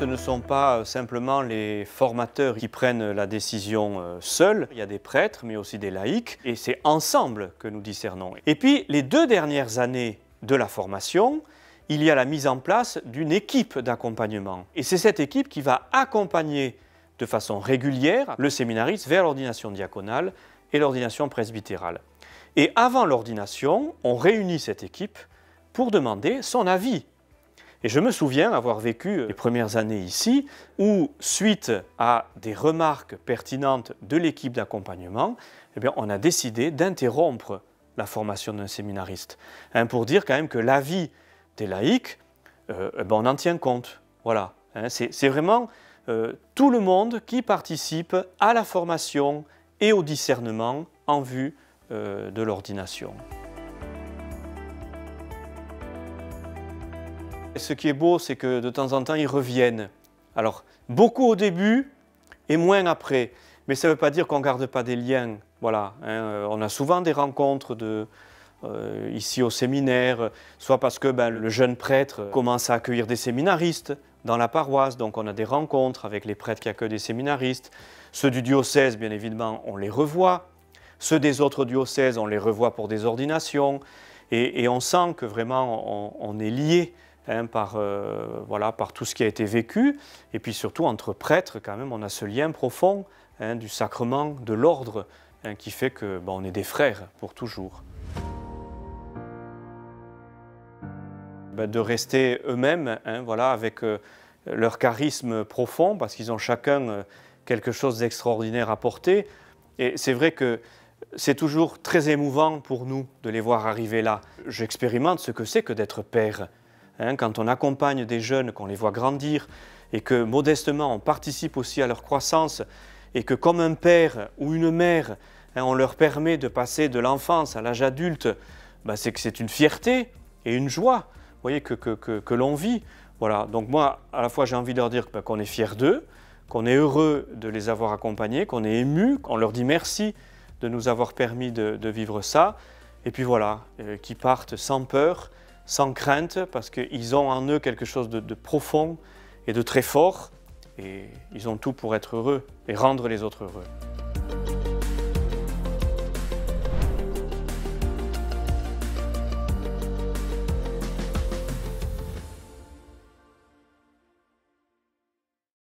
ce ne sont pas simplement les formateurs qui prennent la décision seuls. Il y a des prêtres, mais aussi des laïcs, et c'est ensemble que nous discernons. Et puis, les 2 dernières années de la formation, il y a la mise en place d'une équipe d'accompagnement. Et c'est cette équipe qui va accompagner de façon régulière le séminariste vers l'ordination diaconale et l'ordination presbytérale. Et avant l'ordination, on réunit cette équipe pour demander son avis. Et je me souviens avoir vécu les premières années ici où, suite à des remarques pertinentes de l'équipe d'accompagnement, eh bien, on a décidé d'interrompre la formation d'un séminariste. Pour dire quand même que l'avis des laïcs, on en tient compte. Voilà. C'est vraiment tout le monde qui participe à la formation et au discernement en vue de l'ordination. Ce qui est beau, c'est que de temps en temps, ils reviennent. Alors, beaucoup au début et moins après. Mais ça ne veut pas dire qu'on ne garde pas des liens. Voilà, on a souvent des rencontres ici au séminaire, soit parce que le jeune prêtre commence à accueillir des séminaristes dans la paroisse, donc on a des rencontres avec les prêtres qui accueillent des séminaristes. Ceux du diocèse, bien évidemment, on les revoit. Ceux des autres diocèses, on les revoit pour des ordinations. Et on sent que vraiment, on est liés par tout ce qui a été vécu. Et puis surtout, entre prêtres, quand même, on a ce lien profond du sacrement, de l'ordre, qui fait qu'on est des frères pour toujours. De rester eux-mêmes, avec leur charisme profond, parce qu'ils ont chacun quelque chose d'extraordinaire à porter. Et c'est vrai que c'est toujours très émouvant pour nous de les voir arriver là. J'expérimente ce que c'est que d'être père. Quand on accompagne des jeunes, qu'on les voit grandir, et que modestement on participe aussi à leur croissance, et que comme un père ou une mère, on leur permet de passer de l'enfance à l'âge adulte, c'est que c'est une fierté et une joie, vous voyez, que l'on vit. Voilà. Donc moi, à la fois, j'ai envie de leur dire qu'on est fiers d'eux, qu'on est heureux de les avoir accompagnés, qu'on est ému, qu'on leur dit merci de nous avoir permis de vivre ça. Et puis voilà, qu'ils partent sans peur, sans crainte, parce qu'ils ont en eux quelque chose de profond et de très fort. Et ils ont tout pour être heureux et rendre les autres heureux.